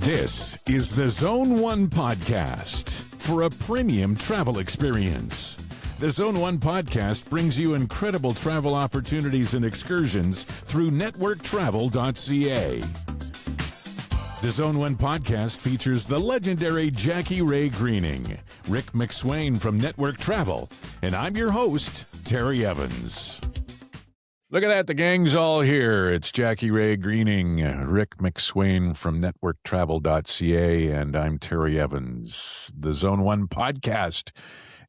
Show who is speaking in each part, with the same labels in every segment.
Speaker 1: This is the Zone 1 podcast for a premium travel experience. The Zone 1 podcast brings you incredible travel opportunities and excursions through networktravel.ca. The Zone 1 podcast features the legendary Jackie Ray Greening, Rick McSwain from Network Travel, and I'm your host, Terry Evans. Look at that, the gang's all here. It's Jackie Ray Greening, Rick McSwain from networktravel.ca, and I'm Terry Evans, the Zone 1 podcast.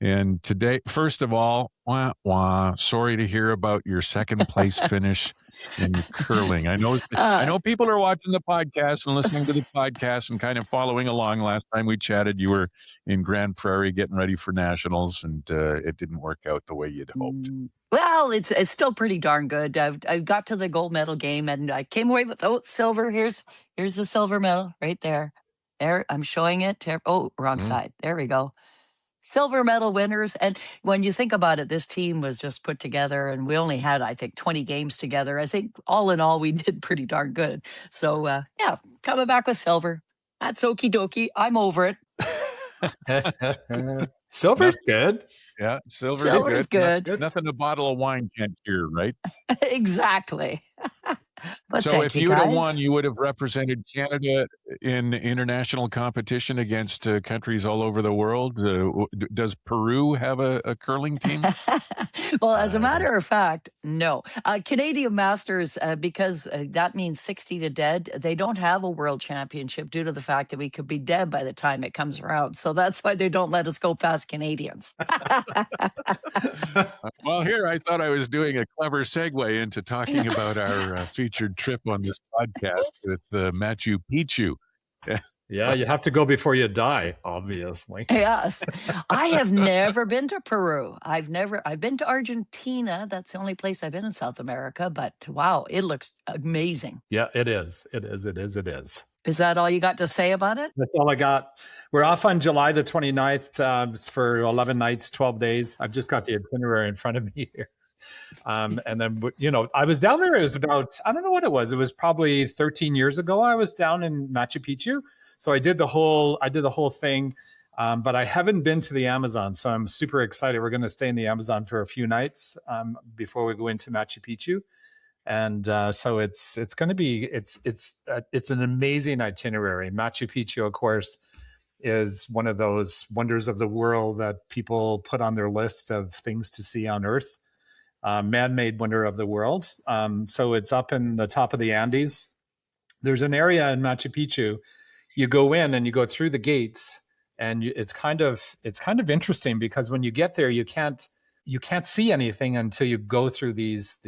Speaker 1: And today, first of all, sorry to hear about your second place finish in curling. I know people are watching the podcast and listening to the podcast and kind of following along. Last time we chatted, you were in Grand Prairie getting ready for nationals, and it didn't work out the way you'd hoped.
Speaker 2: Well, it's still pretty darn good. I've got to the gold medal game and I came away with silver. Here's the silver medal right there. There, I'm showing it. Wrong side. There we go. Silver medal winners. And when you think about it, this team was just put together and we only had, I think, 20 games together. I think all in all, we did pretty darn good. So, coming back with silver. That's okie dokie. I'm over
Speaker 3: it. Silver's good.
Speaker 1: Yeah, silver's
Speaker 2: good.
Speaker 1: Nothing a bottle of wine can't cure, right?
Speaker 2: Exactly. But
Speaker 1: so if you would have won, you would have represented Canada in international competition against countries all over the world. Does Peru have a curling team?
Speaker 2: Well, as a matter of fact, no. Canadian Masters, because that means 60 to dead, they don't have a world championship due to the fact that we could be dead by the time it comes around. So that's why they don't let us go past Canadians.
Speaker 1: Well, here I thought I was doing a clever segue into talking about our featured trip on this podcast with Machu Picchu.
Speaker 3: Yeah, you have to go before you die, obviously.
Speaker 2: Yes. I have never been to Peru. I've been to Argentina. That's the only place I've been in South America. But wow, it looks amazing.
Speaker 3: Yeah, it is. It is.
Speaker 2: Is that all you got to say about it?
Speaker 3: That's all I got. We're off on July the 29th for 11 nights, 12 days. I've just got the itinerary in front of me here. And then, I was down there. It was about, I don't know what it was. It was probably 13 years ago. I was down in Machu Picchu. So I did the whole thing. But I haven't been to the Amazon. So I'm super excited. We're going to stay in the Amazon for a few nights before we go into Machu Picchu. And so it's going to be, it's an amazing itinerary. Machu Picchu, of course, is one of those wonders of the world that people put on their list of things to see on Earth. Man-made wonder of the world. So it's up in the top of the Andes. There's an area in Machu Picchu. You go in and you go through the gates, and it's kind of interesting because when you get there, you can't see anything until you go through this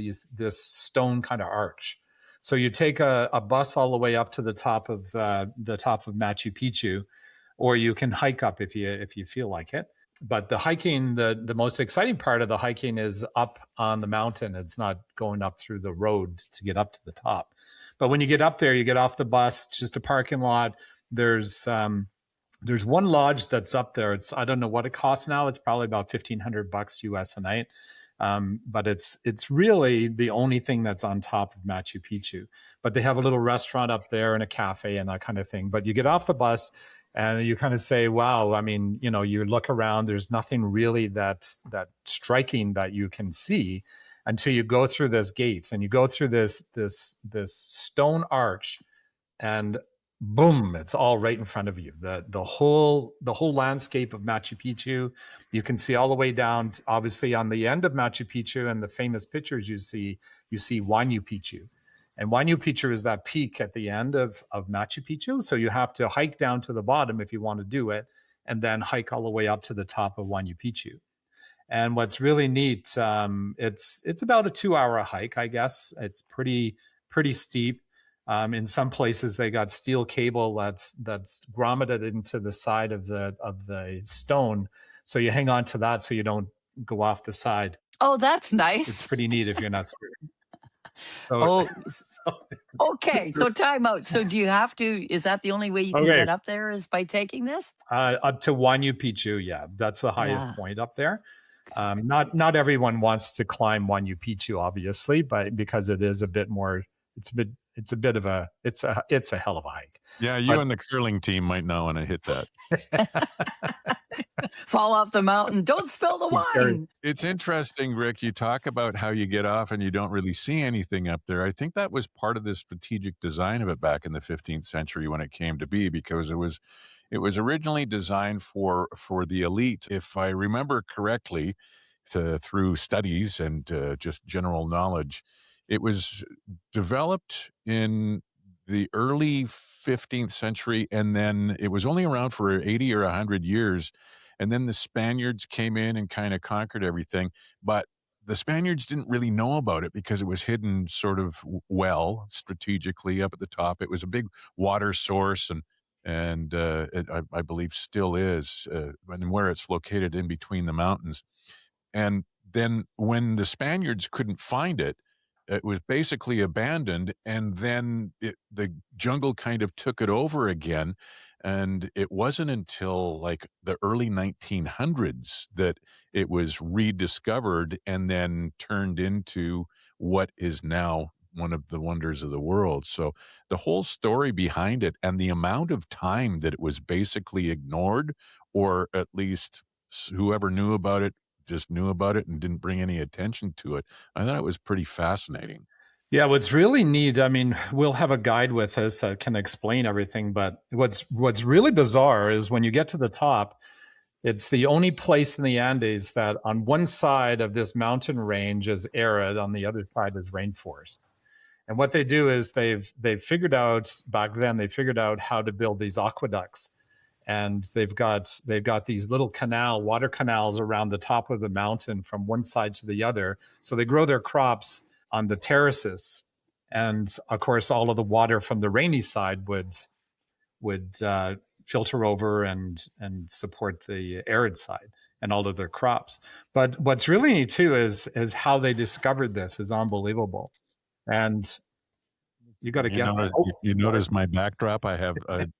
Speaker 3: stone kind of arch. So you take a bus all the way up to the top of Machu Picchu, or you can hike up if you feel like it. But the hiking, the most exciting part of the hiking is up on the mountain. It's not going up through the road to get up to the top. But when you get up there, you get off the bus. It's just a parking lot. There's one lodge that's up there. I don't know what it costs now. It's probably about $1,500 US a night. But it's really the only thing that's on top of Machu Picchu. But they have a little restaurant up there and a cafe and that kind of thing. But you get off the bus and you kind of say, wow, I mean, you look around, there's nothing really that striking that you can see until you go through those gates and you go through this stone arch, and boom, it's all right in front of you. The whole landscape of Machu Picchu, you can see all the way down, obviously on the end of Machu Picchu, and the famous pictures you see Huayna Picchu. And Huayna Picchu is that peak at the end of Machu Picchu. So you have to hike down to the bottom if you want to do it, and then hike all the way up to the top of Huayna Picchu. And what's really neat, it's about a 2-hour hike, I guess. It's pretty steep. In some places, they got steel cable that's grommeted into the side of the stone, so you hang on to that so you don't go off the side.
Speaker 2: Oh, that's nice.
Speaker 3: It's pretty neat if you're not scared.
Speaker 2: Okay. So time out. So do you have to, is that the only way you can get up there is by taking this?
Speaker 3: Up to Huayna Picchu. Yeah. That's the highest point up there. Not everyone wants to climb Huayna Picchu, obviously, but because it is a bit more, it's a it's a bit of a it's a hell of a hike.
Speaker 1: Yeah, you and the curling team might not want to hit that.
Speaker 2: Fall off the mountain. Don't spill the wine.
Speaker 1: It's interesting, Rick. You talk about how you get off and you don't really see anything up there. I think that was part of the strategic design of it back in the 15th century when it came to be, because it was originally designed for the elite, if I remember correctly, through studies and just general knowledge. It was developed in the early 15th century, and then it was only around for 80 or 100 years. And then the Spaniards came in and kind of conquered everything. But the Spaniards didn't really know about it because it was hidden sort of well strategically up at the top. It was a big water source, and I believe still is, and where it's located in between the mountains. And then when the Spaniards couldn't find it, it was basically abandoned, and then the jungle kind of took it over again. And it wasn't until like the early 1900s that it was rediscovered and then turned into what is now one of the wonders of the world. So the whole story behind it and the amount of time that it was basically ignored, or at least whoever knew about it just knew about it and didn't bring any attention to it, I thought it was pretty fascinating.
Speaker 3: Yeah, what's really neat, I mean, we'll have a guide with us that can explain everything, but what's really bizarre is when you get to the top, it's the only place in the Andes that on one side of this mountain range is arid, on the other side is rainforest. And what they do is they've figured out, back then, they figured out how to build these aqueducts. And they've got these little water canals around the top of the mountain from one side to the other. So they grow their crops on the terraces, and of course, all of the water from the rainy side would filter over and support the arid side and all of their crops. But what's really neat too is how they discovered this is unbelievable. And you got to guess.
Speaker 1: You notice my backdrop? I have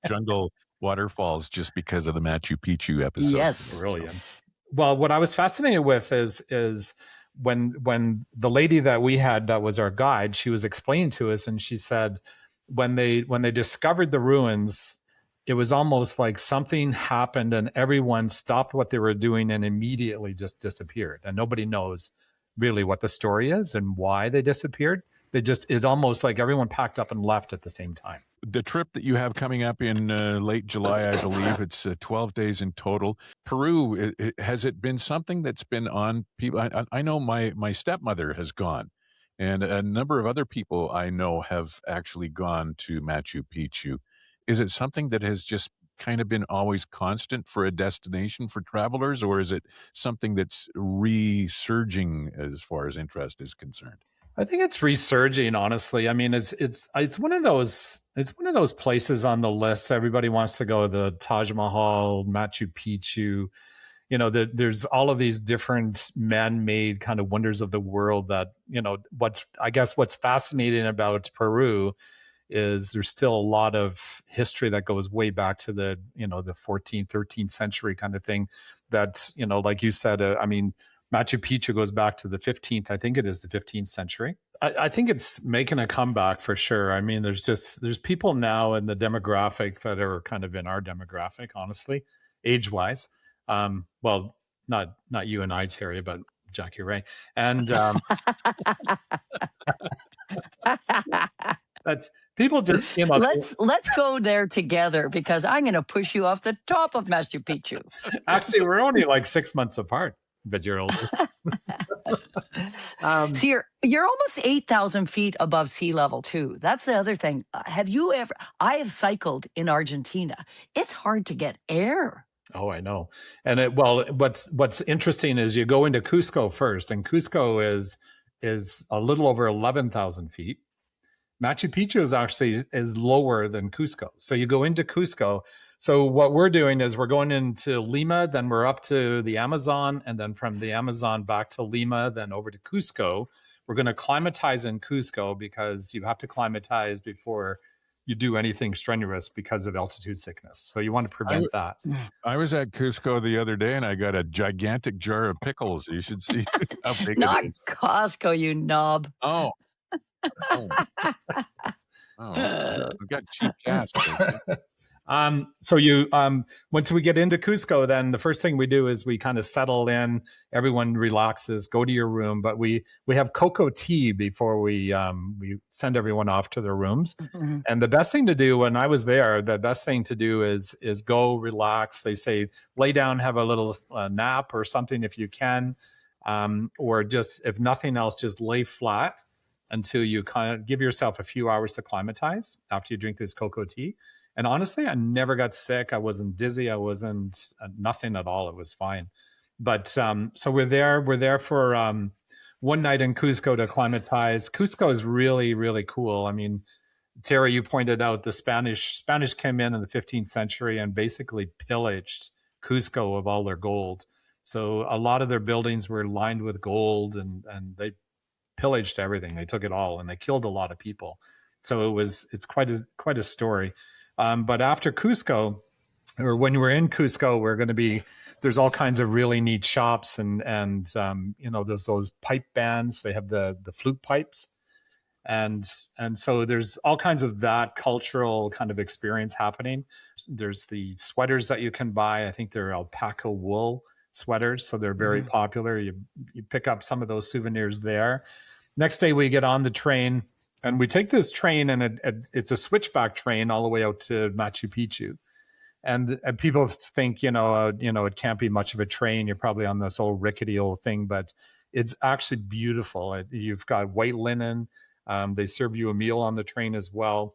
Speaker 1: jungle waterfalls just because of the Machu Picchu episode.
Speaker 2: Yes,
Speaker 3: brilliant. Well, what I was fascinated with is when the lady that we had that was our guide, she was explaining to us, and she said when they discovered the ruins, it was almost like something happened and everyone stopped what they were doing and immediately just disappeared. And nobody knows really what the story is and why they disappeared. It's almost like everyone packed up and left at the same time.
Speaker 1: The trip that you have coming up in late July, I believe, it's 12 days in total. Peru, has it been something that's been on people? I know my stepmother has gone, and a number of other people I know have actually gone to Machu Picchu. Is it something that has just kind of been always constant for a destination for travelers, or is it something that's resurging as far as interest is concerned?
Speaker 3: I think it's resurging, honestly. I mean, it's one of those places on the list. Everybody wants to go, the Taj Mahal, Machu Picchu. You know, there's all of these different man-made kind of wonders of the world that, you know, what's fascinating about Peru is there's still a lot of history that goes way back to the 14th, 13th century kind of thing that, you know, like you said, I mean, Machu Picchu goes back to the 15th. I think it is the 15th century. I think it's making a comeback for sure. I mean, there's people now in the demographic that are kind of in our demographic, honestly, age-wise. Well, not you and I, Terry, but Jackie Ray. And that's people just came up.
Speaker 2: Let's go there together, because I'm going to push you off the top of Machu Picchu.
Speaker 3: Actually, we're only like 6 months apart. But you're older.
Speaker 2: So you're almost 8,000 feet above sea level too. That's the other thing. I have cycled in Argentina. It's hard to get air.
Speaker 3: Oh, I know. And what's interesting is you go into Cusco first, and Cusco is a little over 11,000 feet. Machu Picchu is lower than Cusco. So you go into Cusco. So what we're doing is we're going into Lima, then we're up to the Amazon, and then from the Amazon back to Lima, then over to Cusco. We're going to climatize in Cusco because you have to climatize before you do anything strenuous because of altitude sickness. So you want to prevent that.
Speaker 1: I was at Cusco the other day and I got a gigantic jar of pickles. You should see how big
Speaker 2: Not
Speaker 1: it is.
Speaker 2: Costco, you knob.
Speaker 1: Oh. Oh, okay. We've got cheap gas, don't you?
Speaker 3: So once we get into Cusco, then the first thing we do is we kind of settle in. Everyone relaxes, go to your room, but we have cocoa tea before we send everyone off to their rooms.
Speaker 2: Mm-hmm.
Speaker 3: And the best thing to do when I was there, the best thing to do is go relax. They say lay down, have a little nap or something if you can, or just if nothing else, just lay flat until you kind of give yourself a few hours to climatize after you drink this cocoa tea. And honestly, I never got sick. I wasn't dizzy. I wasn't nothing at all. It was fine. But so we're there for one night in Cusco to acclimatize. Cusco is really, really cool. I mean, Terry, you pointed out the Spanish came in the 15th century and basically pillaged Cusco of all their gold. So a lot of their buildings were lined with gold, and they pillaged everything. They took it all, and they killed a lot of people. So it's quite a story. But after Cusco, or when we're in Cusco, there's all kinds of really neat shops, and there's those pipe bands. They have the flute pipes, and so there's all kinds of that cultural kind of experience happening. There's the sweaters that you can buy. I think they're alpaca wool sweaters, so they're very popular. You pick up some of those souvenirs there. Next day we get on the train. And we take this train, and it's a switchback train all the way out to Machu Picchu. And people think, it can't be much of a train. You're probably on this old rickety old thing, but it's actually beautiful. You've got white linen. They serve you a meal on the train as well.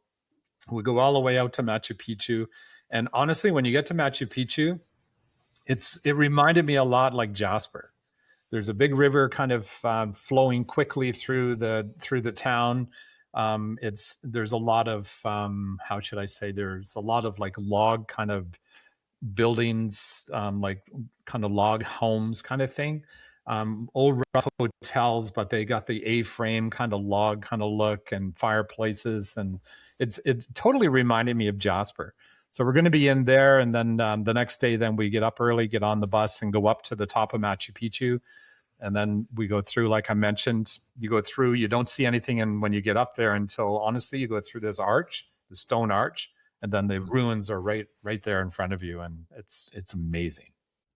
Speaker 3: We go all the way out to Machu Picchu. And honestly, when you get to Machu Picchu, it reminded me a lot like Jasper. There's a big river kind of flowing quickly through the town. There's a lot of how should I say? There's a lot of like log kind of buildings, like kind of log homes kind of thing. Old rough hotels, but they got the A-frame kind of log kind of look, and fireplaces, and it totally reminded me of Jasper. So we're going to be in there, and then the next day, then we get up early, get on the bus, and go up to the top of Machu Picchu. And then we go through, like I mentioned, you don't see anything. And when you get up there until, honestly, you go through this arch, the stone arch, and then the ruins are right there in front of you. And it's amazing.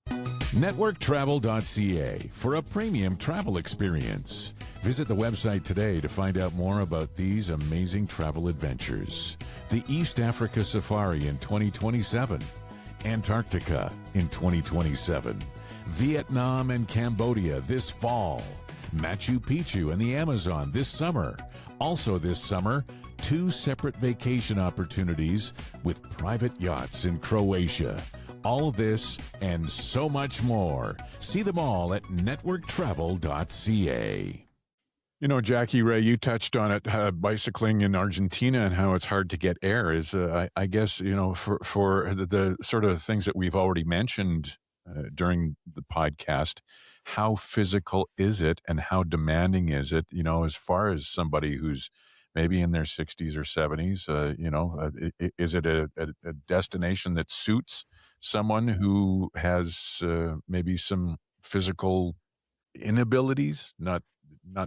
Speaker 1: networktravel.ca for a premium travel experience. Visit the website today to find out more about these amazing travel adventures. The East Africa Safari in 2027, Antarctica in 2027, Vietnam and Cambodia this fall, Machu Picchu and the Amazon this summer. Also this summer, 2 separate vacation opportunities with private yachts in Croatia. All this and so much more. See them all at networktravel.ca. Jackie Ray, you touched on it, bicycling in Argentina and how it's hard to get air is, I guess, for the sort of things that we've already mentioned during the podcast. How physical is it, and how demanding is it, as far as somebody who's maybe in their 60s or 70s, is it a destination that suits someone who has maybe some physical inabilities, not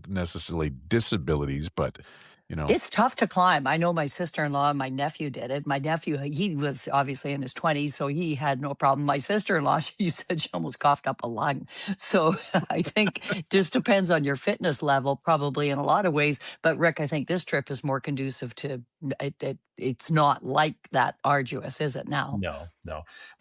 Speaker 1: necessarily disabilities, but
Speaker 2: It's tough to climb. I know my sister-in-law and my nephew did it. My nephew, he was obviously in his 20s, so he had no problem. My sister-in-law, she said she almost coughed up a lung. So I think it just depends on your fitness level, probably in a lot of ways. But Rick, I think this trip is more conducive to it's not like that arduous, is it now?
Speaker 3: No.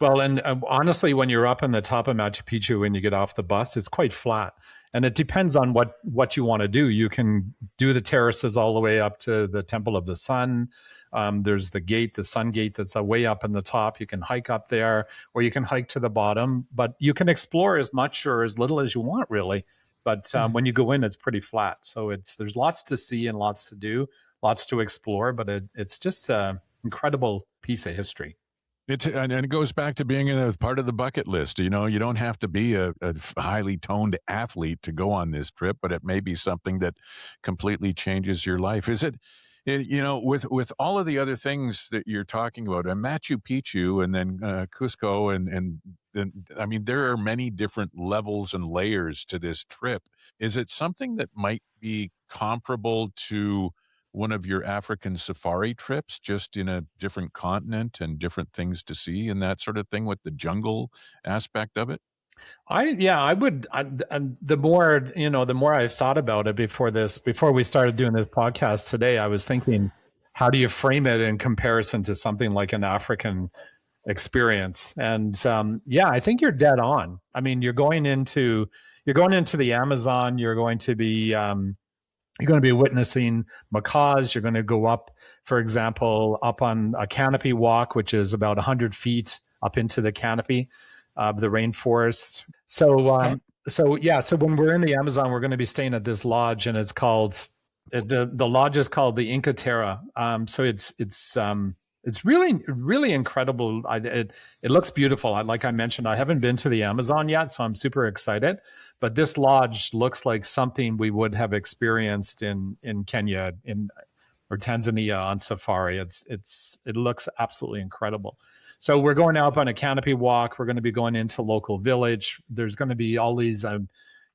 Speaker 3: Well, and honestly, when you're up on the top of Machu Picchu, when you get off the bus, it's quite flat. And it depends on what you want to do. You can do the terraces all the way up to the Temple of the Sun. There's the Sun Gate, that's way up in the top. You can hike up there, or you can hike to the bottom. But you can explore as much or as little as you want, really. But when you go in, it's pretty flat. So there's lots to see and lots to do, lots to explore. But it's just an incredible piece of history.
Speaker 1: And it goes back to being a part of the bucket list. You don't have to be a highly toned athlete to go on this trip, but it may be something that completely changes your life. Is it, with all of the other things that you're talking about, and Machu Picchu and then Cusco, and I mean, there are many different levels and layers to this trip. Is it something that might be comparable to one of your African safari trips, just in a different continent and different things to see and that sort of thing with the jungle aspect of it?
Speaker 3: I would. And the more the more I thought about it before we started doing this podcast today, I was thinking, how do you frame it in comparison to something like an African experience? And I think you're dead on. I mean, you're going into the Amazon. You're going to be witnessing macaws. You're going to go up, for example, up on a canopy walk, which is about 100 feet up into the canopy of the rainforest. So, so when we're in the Amazon, we're going to be staying at this lodge, and it's called the lodge is called the Inca Terra. So it's really incredible. It looks beautiful. Like I mentioned, I haven't been to the Amazon yet, so I'm super excited. But this lodge looks like something we would have experienced in Kenya or Tanzania on safari. It looks absolutely incredible. So we're going up on a canopy walk. We're going to be going into local village. There's going to be all these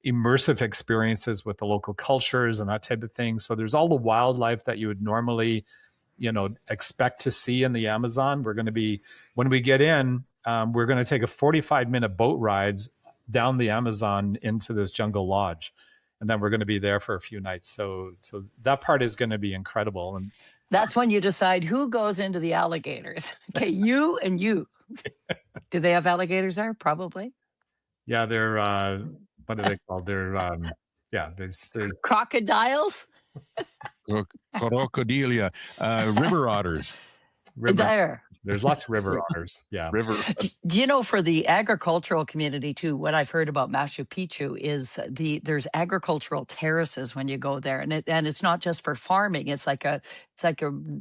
Speaker 3: immersive experiences with the local cultures and that type of thing. So there's all the wildlife that you would normally, expect to see in the Amazon. We're going to be, when we get in, we're going to take a 45-minute boat ride down the Amazon into this jungle lodge. And then we're going to be there for a few nights. So that part is going to be incredible. And
Speaker 2: that's when you decide who goes into the alligators. Okay, you and you. Do they have alligators there? Probably.
Speaker 3: Yeah, they're what are they called? They're there's
Speaker 2: crocodiles.
Speaker 1: Crocodilia, river otters.
Speaker 3: There's lots of river otters. Yeah.
Speaker 2: Do you know, for the agricultural community too, what I've heard about Machu Picchu is there's agricultural terraces when you go there, and it's not just for farming. It's like a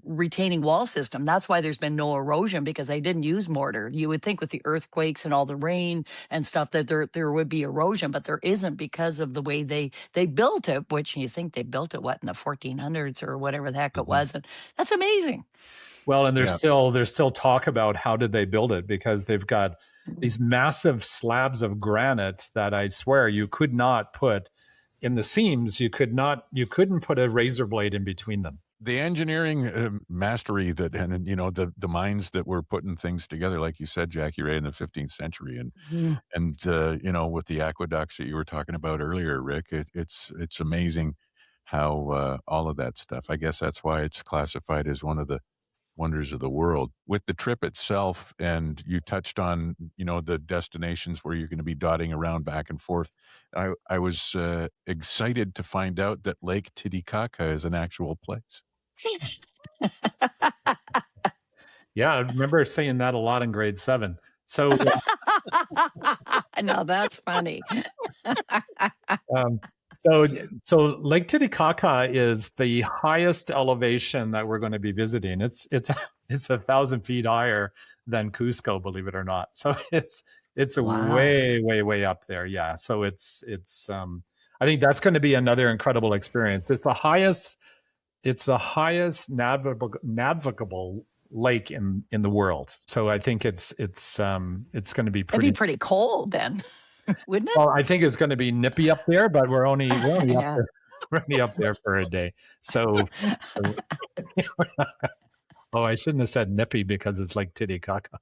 Speaker 2: retaining wall system. That's why there's been no erosion, because they didn't use mortar. You would think with the earthquakes and all the rain and stuff that there would be erosion, but there isn't, because of the way they built it. Which you think they built it in the 1400s or whatever the heck it was, and that's amazing.
Speaker 3: Well, and there's still talk about how did they build it, because they've got these massive slabs of granite that I swear you could not put in the seams. You couldn't put a razor blade in between them.
Speaker 1: The engineering mastery and the minds that were putting things together, like you said, Jackie Ray, in the 15th century, and with the aqueducts that you were talking about earlier, Rick, it's amazing how all of that stuff. I guess that's why it's classified as one of the wonders of the world. With the trip itself, and you touched on the destinations where you're going to be dotting around back and forth, I was excited to find out that Lake Titicaca is an actual place.
Speaker 3: Yeah, I remember saying that a lot in grade 7. So
Speaker 2: no, that's funny.
Speaker 3: So Lake Titicaca is the highest elevation that we're going to be visiting. It's 1,000 feet higher than Cusco, believe it or not. So it's
Speaker 2: Wow.
Speaker 3: way up there. Yeah. So it's I think that's going to be another incredible experience. It's the highest navigable lake in the world. So I think it's going to be pretty.
Speaker 2: It'd be pretty cold then, wouldn't it?
Speaker 3: Well, I think it's going to be nippy up there, but we're only up there. We're only up there for a day. So oh, I shouldn't have said nippy because it's like Titicaca.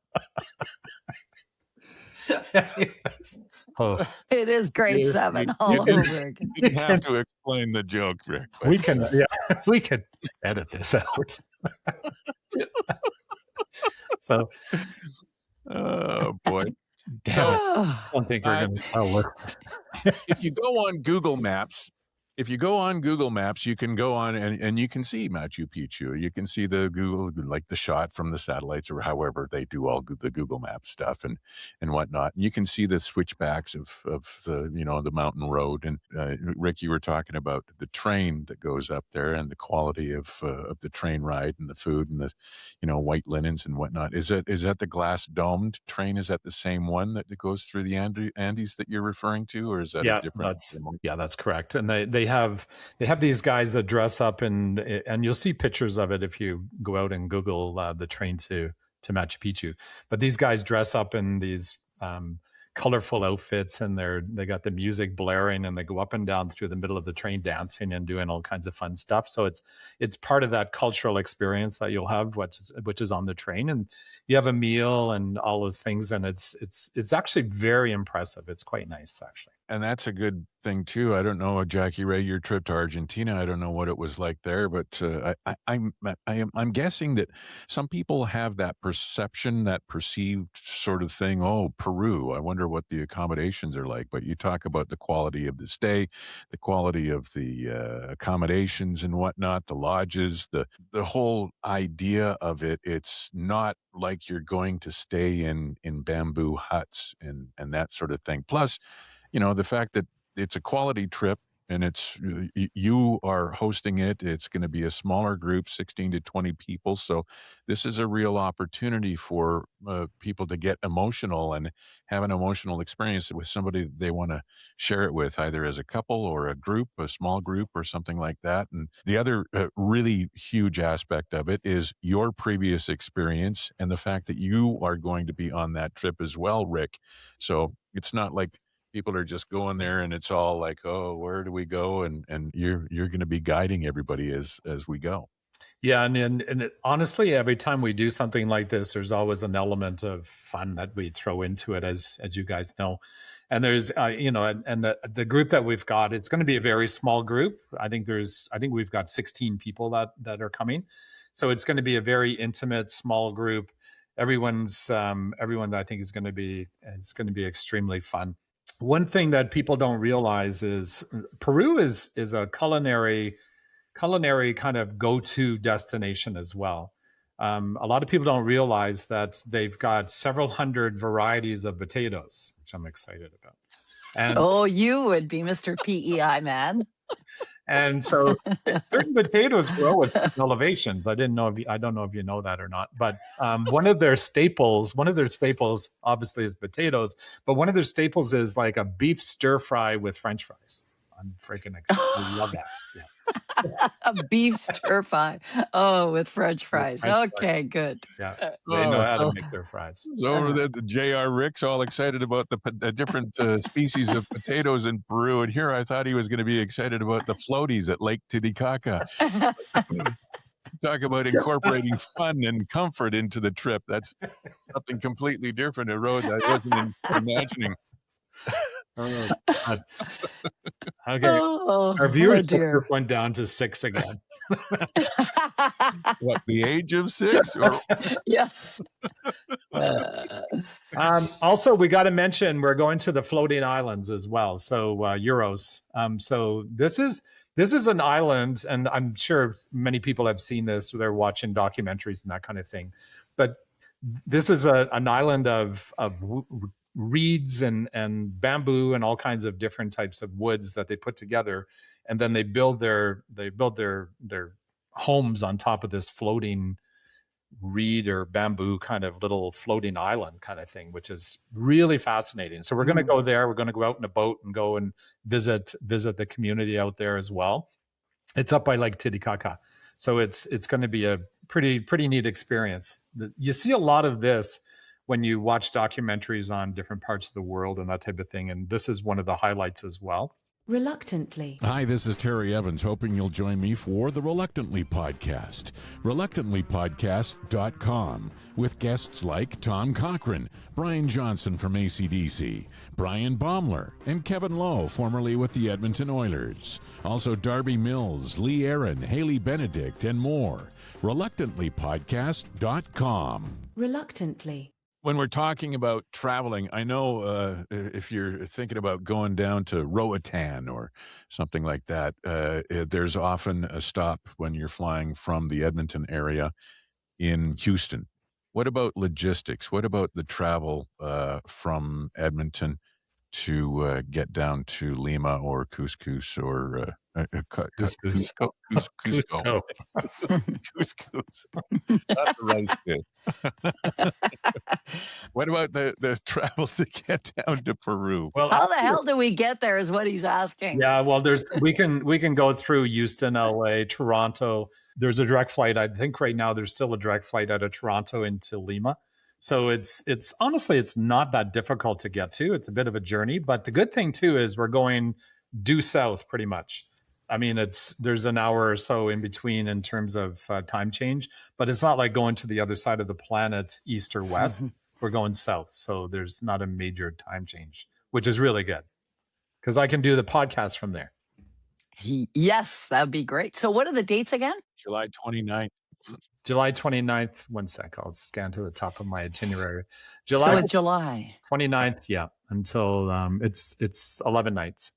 Speaker 2: Oh, it is grade 7 all over again.
Speaker 1: You have to explain the joke, Rick.
Speaker 3: We can edit this out. So,
Speaker 1: oh boy.
Speaker 3: Damn it. I don't think we're going to look.
Speaker 1: If you go on Google Maps, you can go on and you can see Machu Picchu. You can see the Google, like the shot from the satellites, or however they do all the Google Maps stuff and whatnot. And you can see the switchbacks of the the mountain road. And Rick, you were talking about the train that goes up there and the quality of the train ride and the food and the white linens and whatnot. Is that the glass domed train? Is that the same one that goes through the Andes that you're referring to, or is that a different?
Speaker 3: That's correct. And they have these guys that dress up and you'll see pictures of it if you go out and Google the train to Machu Picchu. But these guys dress up in these colorful outfits, and they got the music blaring, and they go up and down through the middle of the train dancing and doing all kinds of fun stuff. So it's part of that cultural experience that you'll have, which is on the train, and you have a meal and all those things, and it's actually very impressive. It's quite nice, actually.
Speaker 1: And that's a good thing too. I don't know, Jackie Ray, your trip to Argentina. I don't know what it was like there, but I'm guessing that some people have that perception, that perceived sort of thing. Oh, Peru. I wonder what the accommodations are like. But you talk about the quality of the stay, the quality of the accommodations and whatnot, the lodges, the whole idea of it. It's not like you're going to stay in bamboo huts and that sort of thing. Plus, the fact that it's a quality trip and you are hosting it. It's going to be a smaller group, 16 to 20 people. So this is a real opportunity for people to get emotional and have an emotional experience with somebody that they want to share it with, either as a couple or a group, a small group or something like that. And the other really huge aspect of it is your previous experience and the fact that you are going to be on that trip as well, Rick. So it's not like people are just going there and it's all like, oh, where do we go? And you're going to be guiding everybody as we go.
Speaker 3: Yeah, and honestly, every time we do something like this, there's always an element of fun that we throw into it, as you guys know. And there's and the group that we've got, it's going to be a very small group. I think we've got 16 people that are coming, so it's going to be a very intimate small group. Everyone I think is going to be extremely fun. One thing that people don't realize is Peru is a culinary kind of go-to destination as well. A lot of people don't realize that they've got several hundred varieties of potatoes, which I'm excited about. And
Speaker 2: you would be Mr. PEI man.
Speaker 3: And so certain potatoes grow at certain elevations. I don't know if you know that or not, but one of their staples obviously is potatoes, but one of their staples is like a beef stir fry with French fries. I'm freaking excited. I love that. Yeah.
Speaker 2: A beef stir fry. Oh, with French fries. Okay, good.
Speaker 3: Yeah, they know how to make their fries.
Speaker 1: So over there, the J.R. Rick's all excited about the different species of potatoes in Peru, and here I thought he was going to be excited about the floaties at Lake Titicaca. Talk about incorporating fun and comfort into the trip. That's something completely different, a road I wasn't imagining.
Speaker 3: Oh, God. Okay. Our viewership went down to 6 again.
Speaker 1: What, the age of 6? Or?
Speaker 2: Yeah.
Speaker 3: Also, we got to mention we're going to the floating islands as well. So Euros. So this is an island, and I'm sure many people have seen this. They're watching documentaries and that kind of thing. But this is an island of reeds and bamboo and all kinds of different types of woods that they put together, and then they build their homes on top of this floating reed or bamboo kind of little floating island kind of thing, which is really fascinating. So we're going to go there. We're going to go out in a boat and go and visit the community out there as well. It's up by Lake Titicaca, so it's going to be a pretty neat experience. You see a lot of this when you watch documentaries on different parts of the world and that type of thing. And this is one of the highlights as well.
Speaker 4: Reluctantly.
Speaker 1: Hi, this is Terry Evans, hoping you'll join me for the Reluctantly Podcast. ReluctantlyPodcast.com, with guests like Tom Cochran, Brian Johnson from AC/DC, Brian Baumler, and Kevin Lowe, formerly with the Edmonton Oilers. Also Darby Mills, Lee Aaron, Haley Benedict, and more. ReluctantlyPodcast.com.
Speaker 4: Reluctantly.
Speaker 1: When we're talking about traveling, I know if you're thinking about going down to Roatan or something like that, there's often a stop when you're flying from the Edmonton area in Houston. What about logistics? What about the travel from Edmonton to get down to Lima or Cusco or Cusco. Couscous. Not the rice dish. What about the travel to get down to Peru?
Speaker 2: Well, how the hell do we get there is what he's asking.
Speaker 3: Yeah, well, we can go through Houston, LA, Toronto. There's a direct flight. I think right now there's still a direct flight out of Toronto into Lima. So it's honestly, it's not that difficult to get to. It's a bit of a journey, but the good thing too is we're going due south pretty much. I mean, there's an hour or so in between in terms of time change, but it's not like going to the other side of the planet, east or west. We're going south, so there's not a major time change, which is really good because I can do the podcast from there.
Speaker 2: Yes, that'd be great. So what are the dates again?
Speaker 1: July 29th.
Speaker 3: July 29th. One sec, I'll scan to the top of my itinerary.
Speaker 2: So it's July
Speaker 3: 29th, yeah, until it's 11 nights.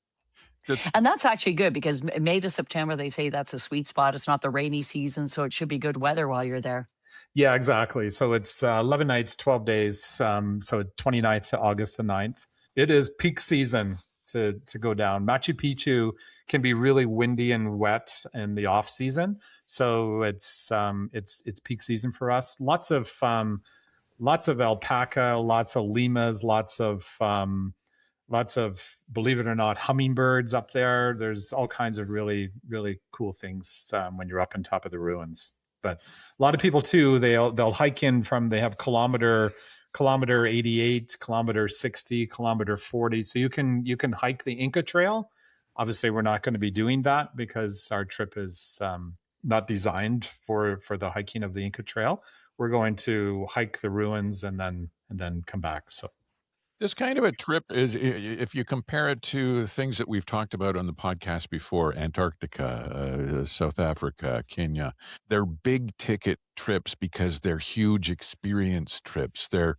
Speaker 2: And that's actually good because May to September, they say that's a sweet spot. It's not the rainy season, so it should be good weather while you're there.
Speaker 3: Yeah, exactly. So it's 11 nights, 12 days. So 29th to August the 9th. It is peak season to go down. Machu Picchu can be really windy and wet in the off season. So it's peak season for us. Lots of alpaca, lots of llamas, lots of, believe it or not, hummingbirds up there. There's all kinds of really, really cool things when you're up on top of the ruins. But a lot of people too, they'll hike in from, they have kilometer 88, kilometer 60, kilometer 40. So you can hike the Inca Trail. Obviously, we're not going to be doing that because our trip is not designed for the hiking of the Inca Trail. We're going to hike the ruins and then come back. So
Speaker 1: this kind of a trip is, if you compare it to things that we've talked about on the podcast before, Antarctica, South Africa, Kenya, they're big ticket trips because they're huge experience trips. They're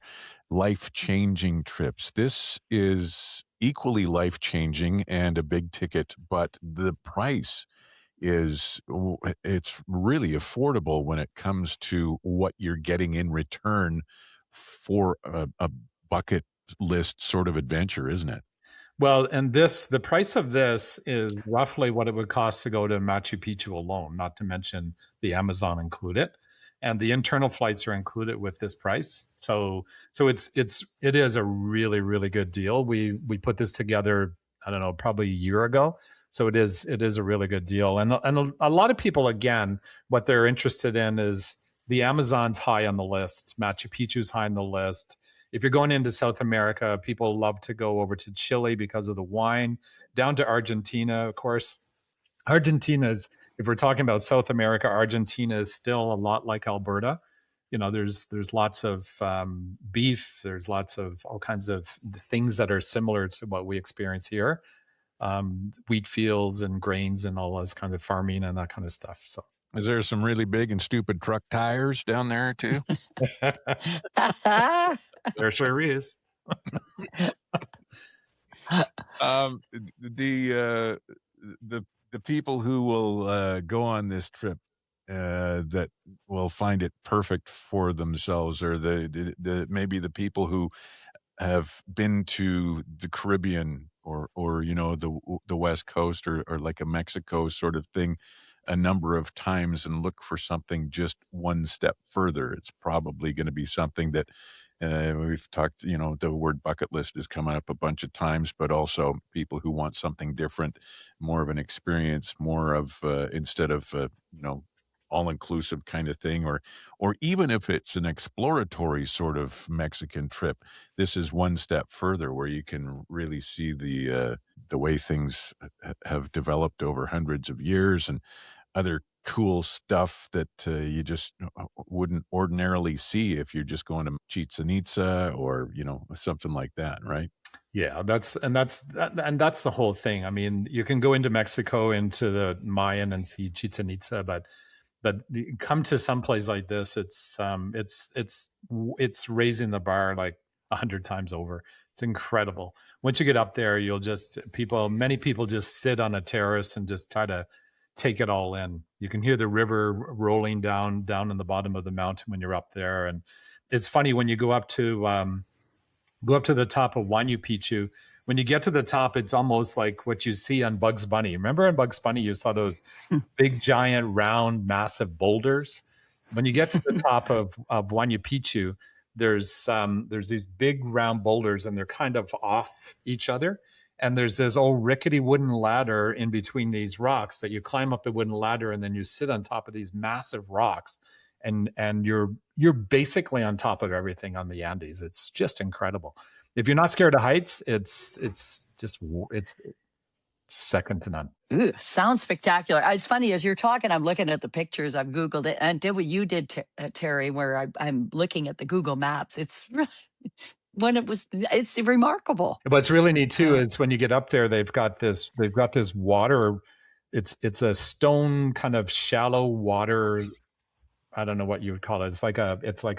Speaker 1: life-changing trips. This is equally life-changing and a big ticket, but the price it's really affordable when it comes to what you're getting in return for a bucket list sort of adventure, isn't it?
Speaker 3: Well, and the price of this is roughly what it would cost to go to Machu Picchu alone, not to mention the Amazon included. And the internal flights are included with this price. So it is a really, really good deal. We put this together, I don't know, probably a year ago. So it is a really good deal. And a lot of people, again, what they're interested in is the Amazon's high on the list, Machu Picchu's high on the list. If you're going into South America, people love to go over to Chile because of the wine, down to Argentina, of course. Argentina's, if we're talking about South America, Argentina is still a lot like Alberta. You know, there's lots of beef. There's lots of all kinds of things that are similar to what we experience here. Wheat fields and grains and all those kind of farming and that kind of stuff. So,
Speaker 1: is there some really big and stupid truck tires down there too?
Speaker 3: There sure is.
Speaker 1: The people who will go on this trip that will find it perfect for themselves, or the maybe the people who have been to the Caribbean or you know the West Coast or like a Mexico sort of thing a number of times and look for something just one step further. It's probably going to be something that we've talked, you know, the word bucket list has come up a bunch of times, but also people who want something different, more of an experience, more of instead of you know, all-inclusive kind of thing, or even if it's an exploratory sort of Mexican trip, this is one step further where you can really see the way things have developed over hundreds of years and other cool stuff that you just wouldn't ordinarily see if you're just going to Chichen Itza or, you know, something like that, right?
Speaker 3: Yeah, that's the whole thing. I mean, you can go into Mexico, into the Mayan and see Chichen Itza, but come to some place like this, it's raising the bar like 100 times over. It's incredible. Once you get up there, many people just sit on a terrace and just try to take it all in. You can hear the river rolling down in the bottom of the mountain when you're up there. And it's funny when you go up to the top of Machu Picchu. When you get to the top, it's almost like what you see on Bugs Bunny. Remember in Bugs Bunny, you saw those big, giant, round, massive boulders. When you get to the top of Machu Picchu, there's these big round boulders, and they're kind of off each other. And there's this old rickety wooden ladder in between these rocks that you climb up the wooden ladder, and then you sit on top of these massive rocks. and you're basically on top of everything on the Andes. It's just incredible. If you're not scared of heights, it's second to none.
Speaker 2: Ooh, sounds spectacular. It's funny, as you're talking, I'm looking at the pictures. I've Googled it and did what you did, Terry, where I'm looking at the Google Maps. It's it's remarkable.
Speaker 3: What's really neat too is when you get up there, they've got this water. It's a stone kind of shallow water. I don't know what you would call it. It's like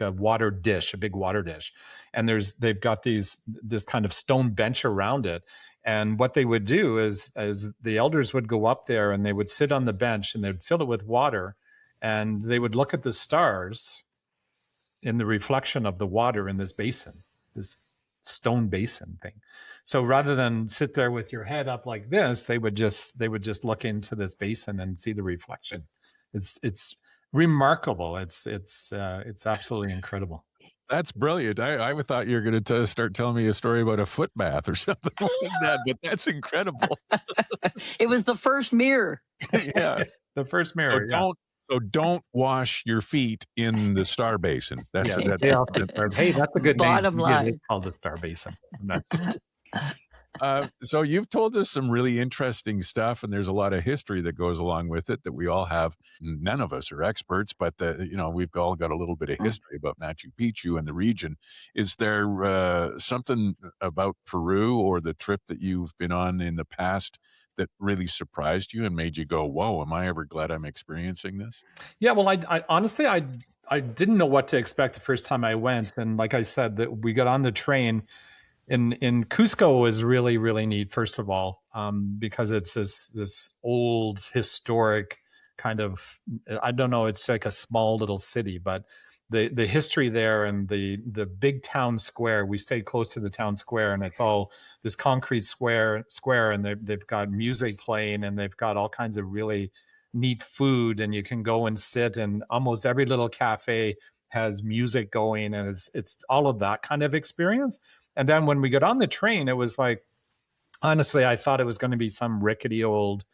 Speaker 3: a water dish, a big water dish. And they've got this kind of stone bench around it. And what they would do is the elders would go up there and they would sit on the bench and they'd fill it with water and they would look at the stars in the reflection of the water in this basin, this stone basin thing. So rather than sit there with your head up like this, they would just look into this basin and see the reflection. It's remarkable. It's absolutely incredible.
Speaker 1: That's brilliant. I thought you were going to start telling me a story about a foot bath or something like that, but that's incredible.
Speaker 2: It was the first mirror.
Speaker 1: Yeah,
Speaker 3: the first mirror.
Speaker 1: So don't wash your feet in the Star Basin. Hey,
Speaker 3: that's a good
Speaker 2: bottom
Speaker 3: name.
Speaker 2: line.
Speaker 3: It's called the Star Basin.
Speaker 1: So you've told us some really interesting stuff, and there's a lot of history that goes along with it that we all have. None of us are experts, but we've all got a little bit of history about Machu Picchu and the region. Is there something about Peru or the trip that you've been on in the past that really surprised you and made you go, "Whoa, am I ever glad I'm experiencing this?"
Speaker 3: Yeah, well, I honestly, I didn't know what to expect the first time I went, and like I said, that we got on the train. In Cusco was really, really neat, first of all, because it's this old historic kind of, I don't know, it's like a small little city, but the history there and the big town square, we stayed close to the town square, and it's all this concrete square, and they've got music playing, and they've got all kinds of really neat food, and you can go and sit, and almost every little cafe has music going, and it's all of that kind of experience. And then when we got on the train, it was like, honestly, I thought it was going to be some rickety old,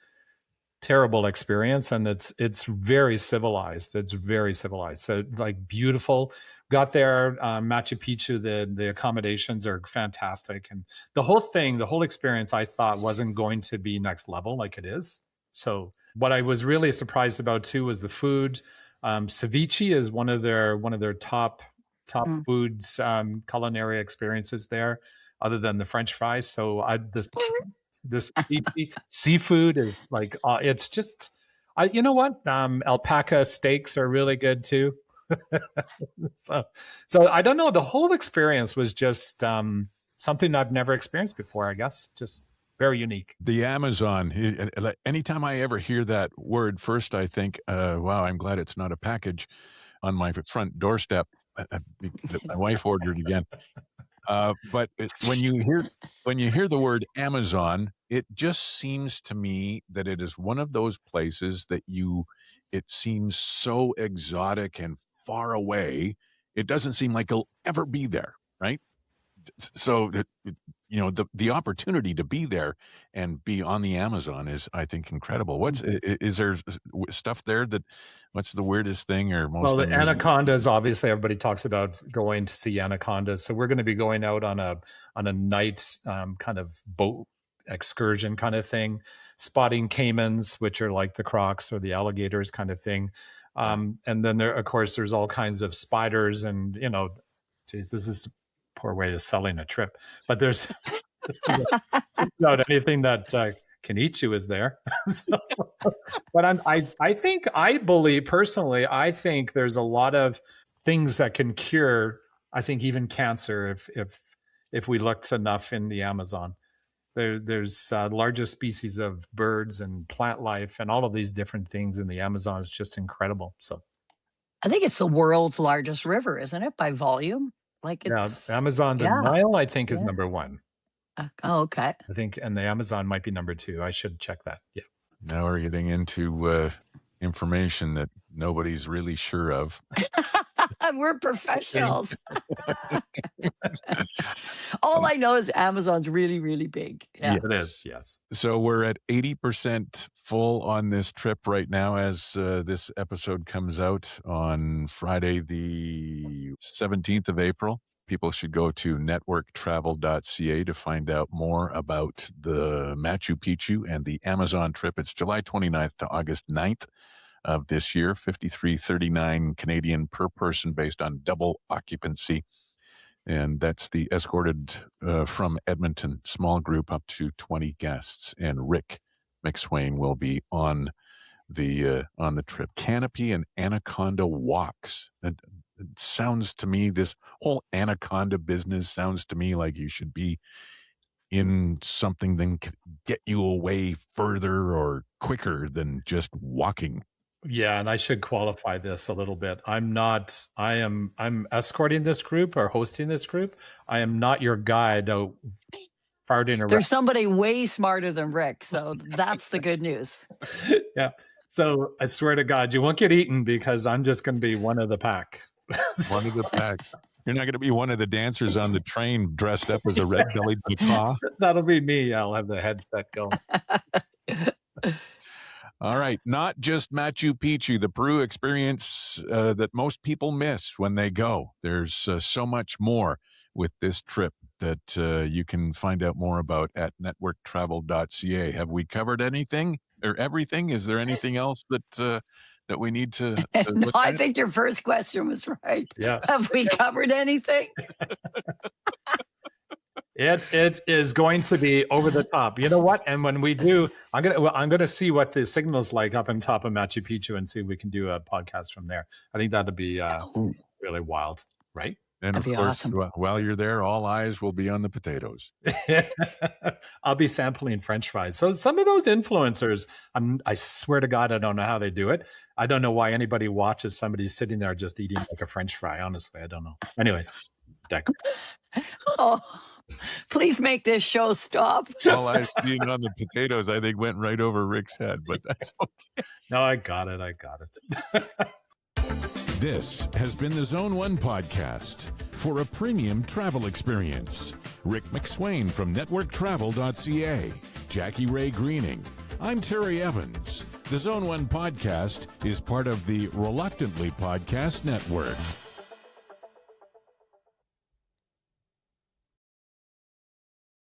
Speaker 3: terrible experience. And it's very civilized. It's very civilized. So like beautiful. Got there, Machu Picchu, the accommodations are fantastic. And the whole experience, I thought wasn't going to be next level like it is. So what I was really surprised about too was the food. Ceviche is one of their top foods, culinary experiences there, other than the French fries. So this seafood is like, it's just, you know what? Alpaca steaks are really good too. so I don't know. The whole experience was just something I've never experienced before, I guess. Just very unique.
Speaker 1: The Amazon. Anytime I ever hear that word, first I think, wow, I'm glad it's not a package on my front doorstep. My wife ordered again. But when you hear the word Amazon, it just seems to me that it is one of those places that it seems so exotic and far away. It doesn't seem like it'll ever be there, right? So the opportunity to be there and be on the Amazon is, I think, incredible. Is there stuff there what's the weirdest thing or most?
Speaker 3: Well, the anacondas, obviously everybody talks about going to see anacondas. So we're going to be going out on a night kind of boat excursion kind of thing, spotting caimans, which are like the crocs or the alligators kind of thing. And then there's all kinds of spiders and, geez, this is poor way of selling a trip, but there's not anything that can eat you is there. But I believe personally, I think there's a lot of things that can cure, I think even cancer if we looked enough in the Amazon. There's largest species of birds and plant life and all of these different things in the Amazon is just incredible. So
Speaker 2: I think it's the world's largest river, isn't it, by volume? Like it's
Speaker 3: Amazon, the Nile, I think is number one.
Speaker 2: Okay.
Speaker 3: I think, and the Amazon might be number two. I should check that. Yeah.
Speaker 1: Now we're getting into information that nobody's really sure of.
Speaker 2: We're professionals. All I know is Amazon's really, really big. Yeah.
Speaker 3: It is, yes.
Speaker 1: So we're at 80% full on this trip right now as this episode comes out on Friday, the 17th of April. People should go to networktravel.ca to find out more about the Machu Picchu and the Amazon trip. It's July 29th to August 9th of this year, $53.39 Canadian per person based on double occupancy. And that's the escorted from Edmonton small group up to 20 guests. And Rick McSwain will be on the trip. Canopy and Anaconda walks. It sounds to me, this whole Anaconda business sounds to me like you should be in something that can get you away further or quicker than just walking.
Speaker 3: Yeah, and I should qualify this a little bit. I'm escorting this group or hosting this group. I am not your guide out farting around.
Speaker 2: There's somebody way smarter than Rick, so that's the good news.
Speaker 3: Yeah. So I swear to God, you won't get eaten because I'm just going to be one of the pack.
Speaker 1: One of the pack. You're not going to be one of the dancers on the train dressed up as a red-bellied macaw.
Speaker 3: That'll be me. I'll have the headset going.
Speaker 1: All right. Not just Machu Picchu, the Peru experience that most people miss when they go. There's so much more with this trip that you can find out more about at networktravel.ca. Have we covered anything or everything? Is there anything else that we need to
Speaker 2: No, I think your first question was right.
Speaker 3: Yeah.
Speaker 2: Have we covered anything?
Speaker 3: It is going to be over the top. You know what? And when we do, I'm gonna see what the signal's like up on top of Machu Picchu and see if we can do a podcast from there. I think that'd be really wild, right?
Speaker 1: And
Speaker 2: That'd
Speaker 1: of
Speaker 2: be
Speaker 1: course,
Speaker 2: awesome.
Speaker 1: while you're there, all eyes will be on the potatoes.
Speaker 3: I'll be sampling French fries. So some of those influencers, I swear to God, I don't know how they do it. I don't know why anybody watches somebody sitting there just eating like a French fry. Honestly, I don't know. Anyways, Deck.
Speaker 2: Oh, please make this show stop.
Speaker 1: All eyes being on the potatoes, I think, went right over Rick's head, but that's okay.
Speaker 3: No, I got it.
Speaker 1: This has been the Zone 1 podcast. For a premium travel experience, Rick McSwain from networktravel.ca, Jackie Ray Greening. I'm Terry Evans. The Zone 1 podcast is part of the Reluctantly Podcast Network.